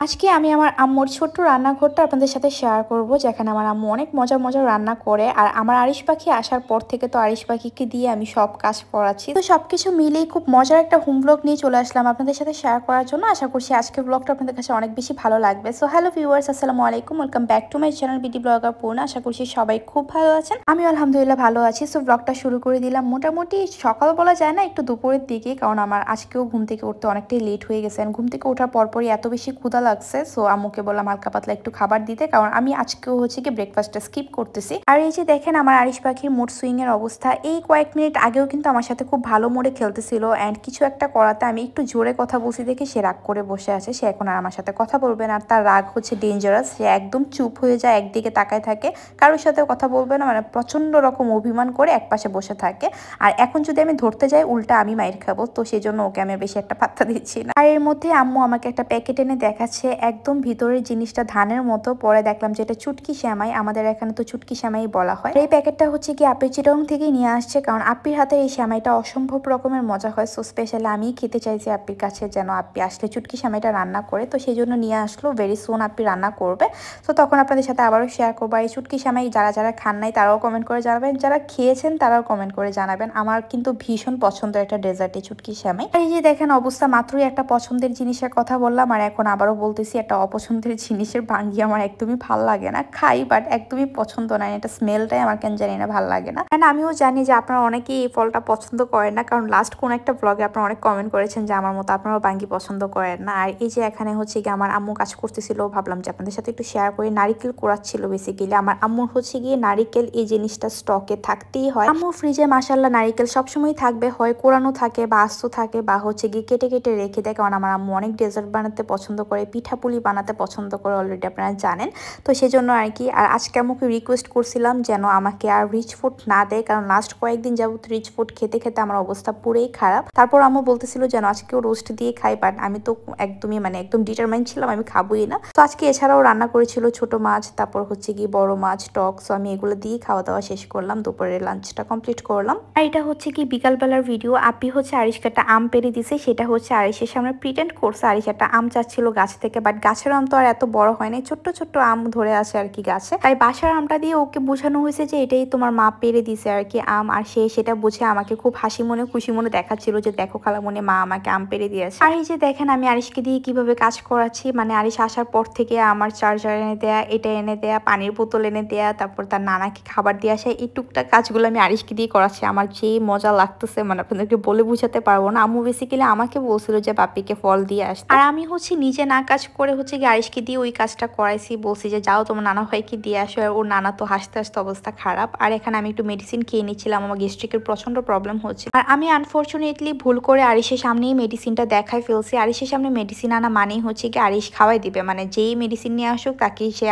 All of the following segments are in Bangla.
আজকে আমি আমার আম্মুর ছোট্ট রান্নাঘরটা আপনাদের সাথে শেয়ার করব, যেখানে আমার আম্মু অনেক মজার মজার রান্না করে। আর আমার আরিশ পাখি আসার পর থেকে তো আরিশ পাখিকে দিয়ে আমি সব কাজ করাচ্ছি। তো সবকিছু মিলেই খুব মজার একটা হোম ব্লগ নিয়ে চলে আসলাম আপনাদের সাথে শেয়ার করার জন্য। আশা করছি আজকের ব্লগটা আপনাদের কাছে অনেক বেশি ভালো লাগবে। সো হ্যালো ভিউয়ার্স, আসসালামু আলাইকুম, welcome back to my channel BD blogger Purna. আশা করছি সবাই খুব ভালো আছেন, আমি আলহামদুলিল্লাহ ভালো আছি। সো ব্লগটা শুরু করে দিলাম মোটামুটি সকাল বলা যায় না, একটু দুপুরের দিকে, কারণ আমার আজকেও ঘুম থেকে উঠতে অনেকটাই লেট হয়ে গেছে। ঘুম থেকে ওঠার পরপরই এত বেশি ক্ষুধা লাগছে, সো আম্মুকে বললাম হালকা পাতলা একটু খাবার দিতে, কারণ আমি আজকেও হচ্ছে কি ব্রেকফাস্টটা স্কিপ করতেছি। আর এই যে দেখেন আমার আরিশ পাখির মুড সুইং এর অবস্থা। এই কয়েক মিনিট আগেও কিন্তু আমার সাথে খুব ভালো মোডে খেলতেছিল, অ্যান্ড কিছু একটা করাতে আমি একটু জোরে কথা বলছি দেখে সে রাগ করে বসে আছে। সে এখন আর আমার সাথে কথা বলবে না, আর তার রাগ হচ্ছে ডেঞ্জারাস। সে একদম চুপ হয়ে যায়, একদিকে তাকায় থাকে, কারোর সাথে কথা বলবে না, মানে প্রচন্ড রকম অভিমান করে একপাশে বসে থাকে। আর এখন যদি আমি ধরতে যাই উল্টা আমি মাইর খাবো, তো সেই জন্য ওকে আমি বেশি একটা পাত্তা দিচ্ছি না। আর এর মধ্যে আম্মু আমাকে একটা প্যাকেট এনে দেখাচ্ছে, একদম ভিতরের জিনিসটা ধানের মতো। পরে দেখলাম যে এটা চুটকি শ্যামাই, আমাদের এখানে তো চুটকি শ্যামাই বলা হয়। এই প্যাকেটটা হচ্ছে কি আপি চিটং থেকেই নিয়ে আসছে, কারণ আপির হাতে এই শ্যামাইটা অসম্ভব রকমের মজা হয়। সো স্পেশালি আমি খেতে চাইছি আপির কাছে, যেন আপি আসলে চুটকি শ্যামাইটা রান্না করে, তো সেই জন্য নিয়ে আসলো। ভেরি সুন আপি রান্না করবে, তো তখন আপনাদের সাথে আবারও শেয়ার করবো। এই চুটকি শ্যামাই যারা যারা খান নাই তারাও কমেন্ট করে জানাবেন, যারা খেয়েছেন তারাও কমেন্ট করে জানাবেন। আমার কিন্তু ভীষণ পছন্দের একটা ডেজার্ট এই চুটকি শ্যামাই। এই যে দেখেন অবস্থা, মাত্রই একটা পছন্দের জিনিসের কথা বললাম আর এখন আবারও বলতেছি একটা অপছন্দের জিনিসের ভাঙ্গি আমার একদমই ভাল লাগে না। খাই বাট একদমই পছন্দ না, এটা স্মেলটাই আমার কেন জানি না ভাল লাগে না। অ্যান্ড আমিও জানি যে আপনারা অনেকেই এই ফলটা পছন্দ করেন না, কারণ লাস্ট কোন একটা ব্লগে আপনারা অনেক কমেন্ট করেছেন যে আমার মতো আপনারাও ভাঙ্গি পছন্দ করেন না। আর এই যে এখানে হচ্ছে গিয়ে আমার আম্মু কাজ করতেছিল, ভাবলাম যে আপনাদের সাথে একটু শেয়ার করি। নারিকেল কোড়াচ্ছিল বেসিক্যালি। আমার আম্মুর হচ্ছে গিয়ে নারিকেল এই জিনিসটা স্টকে থাকতেই হয়। আম্মুর ফ্রিজে মাশাআল্লাহ নারিকেল সবসময় থাকবে, হয় কোরানো থাকে বা আস্ত থাকে বা হচ্ছে গিয়ে কেটে কেটে রেখে দেয়, কারণ আমার আম্মু অনেক ডেজার্ট বানাতে পছন্দ করে, পিঠাপুলি বানাতে পছন্দ করে, অলরেডি আপনারা জানেন। তো সেজন্য আর কি। আর আজকে আম্মুকে রিকোয়েস্ট করছিলাম যেন আমাকে আর রিচ ফুড না দেয়, কারণ লাস্ট কয়েকদিন যাবত রিচ ফুড খেতে খেতে আমার অবস্থা পুরোই খারাপ। তারপর আম্মু বলতেছিল যেন আজকেও রোস্ট দিয়ে খাই, বাট আমি তো একদমই একদম ডিটারমাইন্ড ছিলাম আমি খাবোই না। তো আজকে এছাড়াও রান্না করেছিল ছোট মাছ, তারপর হচ্ছে কি বড় মাছ, টক। সো আমি এগুলো দিয়ে খাওয়া দাওয়া শেষ করলাম, দুপুরের লাঞ্চটা কমপ্লিট করলাম। আর এটা হচ্ছে কি বিকালবেলার ভিডিও। আপি হচ্ছে আরিশকে একটা আম পেড়ে দিছে, সেটা হচ্ছে আরিশের সামনে প্রিটেন্ড করছে। আরিশ একটা আম চাচ্ছিল গাছ থেকে, বাট গাছের আম তো আর এত বড় হয় নাই, ছোট্ট ছোট্ট আম ধরে আছে আর কি গাছে। তাই বাসার আমটা দিয়ে ওকে বোঝানো হয়েছে যে এটাই তোমার মা পেড়ে দিছে আর কি আম। আর সে সেটা বুঝে আমাকে খুব হাসি মনে খুশি মনে দেখাচ্ছিল যে দেখো খালামণি, মা আমাকে আম পেড়ে দিয়েছে। আর এই যে দেখেন আমি আরিশকে দিয়ে কিভাবে কাজ করাচ্ছি, আরিশ আসার পর থেকে আমার চার্জার এনে দেয়া, এটা এনে দেয়া, পানির বোতল এনে দেয়া, তারপর তার নানাকে খাবার দিয়ে আসা, এই টুকটাক কাজগুলো আমি আরিশকে দিয়ে করাচ্ছি। আমার যে মজা লাগতেছে আপনাদেরকে বলে বুঝাতে পারবো না। আম্মু বেসিক্যালি আমাকে বলছিল যে বাপিকে ফল দিয়ে আসতে, আর আমি হচ্ছে নিজে না কাজ করে হচ্ছে কি আরিশকে দিয়ে ওই কাজটা করাইছি। বলছি যে যাও তোমার নানা ভাইকে দিয়ে আসো, আর ওর নানা তো হাসতে হাসতে অবস্থা খারাপ। আর এখানে আমি একটু মেডিসিন খেয়ে নিচ্ছিলাম, আমার গ্যাস্ট্রিকের প্রচন্ড প্রবলেম হচ্ছে। আর আমি আনফরচুনেটলি ভুল করে আরিশের সামনেই মেডিসিনটা দেখাই ফেলছি। আরিশের সামনে মেডিসিন আনা মানেই হচ্ছে কি আরিশ খাওয়াই দিবে, যেই মেডিসিন নিয়ে আসুক তাকে সে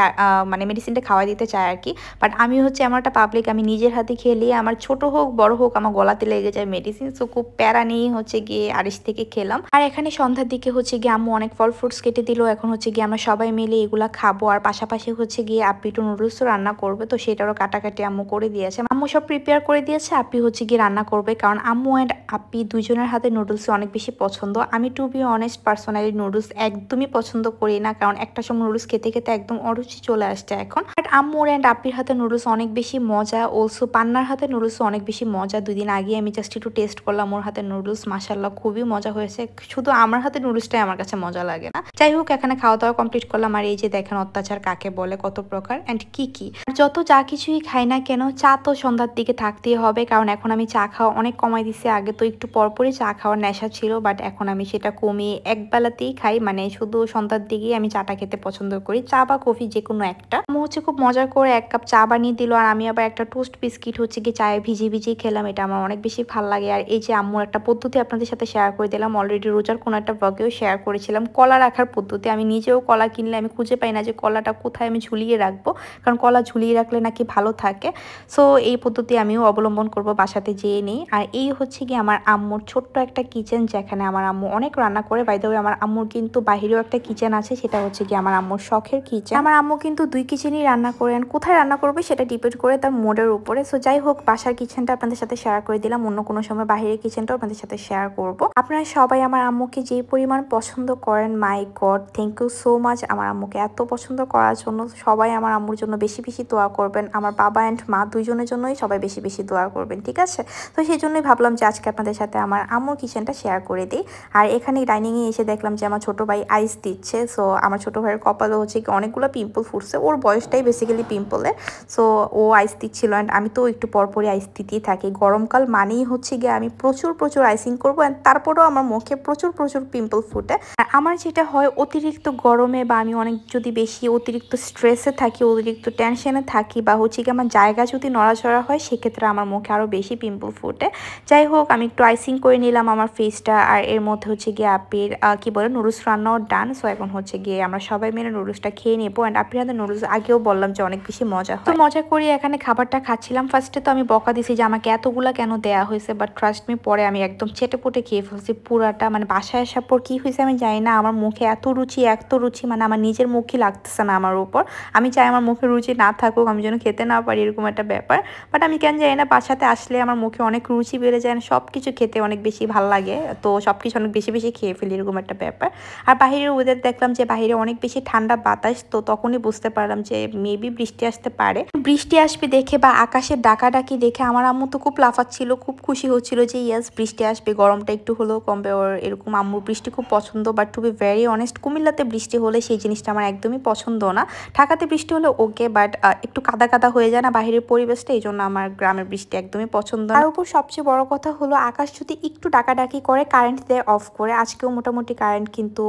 মেডিসিনটা খাওয়াই দিতে চায় আর কি। বাট আমি হচ্ছে আমার একটা পাবলিক, আমি নিজের হাতে খেলে আমার ছোট হোক বড় হোক আমার গলাতে লেগে যায় মেডিসিন। সো খুব প্যারা নিয়ে হচ্ছে গিয়ে আরিশ থেকে খেলাম। আর এখানে সন্ধ্যার দিকে হচ্ছে গিয়ে আম্মু অনেক ফল ফ্রুটস কেটে দিল, এখন হচ্ছে গিয়ে আমরা সবাই মিলে এগুলা খাবো। আর পাশাপাশি হচ্ছে গিয়ে আপি একটু নুডলসও রান্না করবে, তো সেটারও কাটাকাটি আম্মু করে দিয়েছে। আম্মু সব প্রিপেয়ার করে দিয়েছে, আপি হচ্ছে গিয়ে রান্না করবে, কারণ আম্মু অ্যান্ড আপি দুজনের হাতে নুডলস অনেক বেশি পছন্দ। আমি to be honest personally noodles একদমই পছন্দ করি না, কারণ একটা সময় নুডলস খেতে খেতে একদম অরুচি চলে আসছে এখন। বাট আম্মুর অ্যান্ড আপির হাতে নুডলস অনেক বেশি মজা। অলসো পান্নার হাতে নুডলস অনেক বেশি মজা। 2 দিন আগে আমি জাস্ট একটু টেস্ট করলাম ওর হাতে নুডলস, মাশাআল্লাহ খুবই মজা হয়েছে। শুধু আমার হাতে নুডলসটাই আমার কাছে মজা লাগে না। যাই হোক, এখানে খাওয়া দাওয়া কমপ্লিট করলাম। আর এই যে দেখেন অত্যাচার কাকে বলে, কত প্রকার অ্যান্ড কি কি। যত যা কিছুই খাই না কেন, চা তো সন্ধ্যার দিকে থাকতেই হবে, কারণ এখন আমি চা খাওয়া অনেক কমাই দিছি। আগে তো একটু পরপরই চা খাওয়ার নেশা ছিল, বাট এখন আমি সেটা কমিয়ে একবেলাতেই খাই, শুধু সন্ধ্যার দিকেই আমি চাটা খেতে পছন্দ করি, চা বা কফি যে কোনো একটা। আমি হচ্ছে খুব মজা করে 1 কাপ চা বানিয়ে দিল, আর আমি আবার একটা টোস্ট বিস্কিট হচ্ছে কি চায়ে ভিজিয়ে ভিজিয়ে খেলাম, এটা আমার অনেক বেশি ভালো লাগে। আর এই যে আম্মুর একটা পদ্ধতি আপনাদের সাথে শেয়ার করে দিলাম, অলরেডি রোজার কোনো একটা ব্লগেও শেয়ার করেছিলাম, কলা রাখার পদ্ধতি। আমি নিজেও কলা কিনলে আমি খুঁজে পাই না যে কলাটা কোথায় আমি ঝুলিয়ে রাখবো, কারণ কলা ঝুলিয়ে রাখলে নাকি ভালো থাকে। সো এই পদ্ধতি আমিও অবলম্বন করব, বাসাতে যেয়ে নেই। আর এই হচ্ছে কি আমার আম্মুর ছোট্ট একটা কিচেন, যেখানে আমার আম্মু অনেক রান্না করে। বাই দ্য ওয়ে আমার আম্মুর কিন্তু বাহিরেও একটা কিচেন আছে, সেটা হচ্ছে কি আমার আম্মুর শখের কিচেন। আমার আম্মু কিন্তু 2 কিচেনই রান্না করেন, কোথায় রান্না করবে সেটা ডিপেন্ড করে তার মোডের উপরে। সো যাই হোক, বাসার কিচেনটা আপনাদের সাথে শেয়ার করে দিলাম, অন্য কোনো সময় বাহিরের কিচেনটাও আপনাদের সাথে শেয়ার করব। আপনারা সবাই আমার আম্মুকে যে পরিমাণ পছন্দ করেন, my god, thank you so much আমার আম্মুকে এত পছন্দ করার জন্য। সবাই আমার আম্মুর জন্য বেশি বেশি দোয়া করবেন, আমার বাবা অ্যান্ড মা দুইজনের জন্যই সবাই বেশি বেশি দোয়া করবেন, ঠিক আছে? তো সেই জন্যই ভাবলাম যে আজকে আপনাদের সাথে আমার আম্মুর কিচেনটা শেয়ার করে দিই। আর এখানে ডাইনিংয়ে এসে দেখলাম যে আমার ছোটো ভাই আইস দিচ্ছে। সো আমার ছোটো ভাইয়ের কপালে হচ্ছে কি অনেকগুলো পিম্পল ফুটছে, ওর বয়সটাই বেসিক্যালি পিম্পলের। সো ও আইস দিচ্ছিল অ্যান্ড আমি তো একটু পরপরই আইস দিতেই থাকি। গরমকাল মানেই হচ্ছে গিয়ে আমি প্রচুর প্রচুর আইসিং করবো, অ্যান্ড তারপরেও আমার মুখে প্রচুর প্রচুর পিম্পল ফুটে। আর আমার যেটা হয় অতিরিক্ত গরমে বা আমি অনেক যদি বেশি অতিরিক্ত স্ট্রেসে থাকি, অতিরিক্ত টেনশনে থাকি, বা হচ্ছে কি আমার জায়গা যদি নড়াচড়া হয়, সেক্ষেত্রে আমার মুখে আরও বেশি পিম্পল ফুটে। যাই হোক, আমি একটু আইসিং করে নিলাম আমার ফেসটা। আর এর মধ্যে হচ্ছে গিয়ে আপির কি বলে নুডলস রান্নাও ডান। সো এখন হচ্ছে গিয়ে আমরা সবাই মিলে নুডলসটা খেয়ে নেবো। অ্যান্ড আপির হাতে নুডলস আগেও বললাম যে অনেক বেশি মজা হয়, তো মজা করি এখানে খাবারটা খাচ্ছিলাম। ফার্স্টে তো আমি বকা দিছি যে আমাকে এতগুলা কেন দেয়া হয়েছে, বাট ট্রাস্ট মি পরে আমি একদম চেটে পুটে খেয়ে ফেলছি পুরাটা। মানে বাসায় আসার পর কি হয়েছে আমি জানি না, আমার মুখে এত রুচি, মানে আমার নিজের মুখই লাগতেছে না আমার উপর। আমি চাই আমার মুখে রুচি না থাকুক, আমি যেন খেতে না পারি, এরকম একটা ব্যাপার। বাট আমি কেন জানি না, বাসাতে আসলে আমার মুখে অনেক রুচি বেড়ে যায়, সব কিছু খেতে অনেক বেশি ভালো লাগে, তো সব কিছু অনেক বেশি বেশি খেয়ে ফেলি, এরকম একটা ব্যাপার। আর বাহিরের ওয়েদার দেখলাম যে বাহিরে অনেক বেশি ঠান্ডা বাতাস, তো তখনই বুঝতে পারলাম যে মেবি বৃষ্টি আসতে পারে। বৃষ্টি আসবে দেখে বা আকাশের ডাকাডাকি দেখে আমার আম্মু তো খুব লাফাচ্ছিল, খুব খুশি হচ্ছিল যে ইয়াস বৃষ্টি আসবে, গরমটা একটু হলেও কমবে। ওর এরকম আম্মুর বৃষ্টি খুব পছন্দ। But to be very honest, কুমিল্লাতে বৃষ্টি হলে সেই জিনিসটা আমার একদমই পছন্দ না। ঢাকাতে বৃষ্টি হলে ওকে, বাট একটু কাদা কাদা হয়ে যায় না বাহিরের পরিবেশটা, এই জন্য আমার গ্রামের বৃষ্টি একদমই পছন্দ না। আর উপর সবচেয়ে বড় কথা হলো আকাশ যদি একটু ডাকাডাকি করে কারেন্ট দেয় অফ করে। আজকেও মোটামুটি কারেন্ট কিন্তু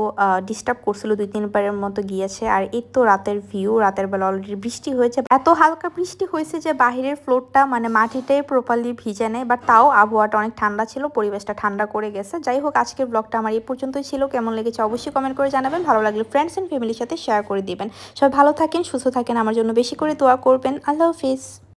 ডিস্টার্ব করছিল, 2-3 বারের মতো গিয়েছে। আর এই তো রাতের ভিউ, রাতের বেলা অলরেডি বৃষ্টি হয়েছে, এত হালকা বৃষ্টি হয়েছে যে বাহিরের ফ্লোরটা মানে মাটিটাই প্রপারলি ভিজে নেয়। বাট তাও আবহাওয়াটা অনেক ঠান্ডা ছিল, পরিবেশটা ঠান্ডা করে গেছে। যাই হোক, আজকের ব্লগটা আমার এই পর্যন্তই ছিল। কেমন লেগেছে অবশ্যই কমেন্ট করে জানাবেন, ভালো লাগলে ফ্রেন্ডস এন্ড ফ্যামিলির সাথে শেয়ার করে দিবেন। সবাই ভালো থাকেন, সুস্থ থাকেন, আমার জন্য বেশি করে দোয়া করবেন। আল্লাহ হাফিজ।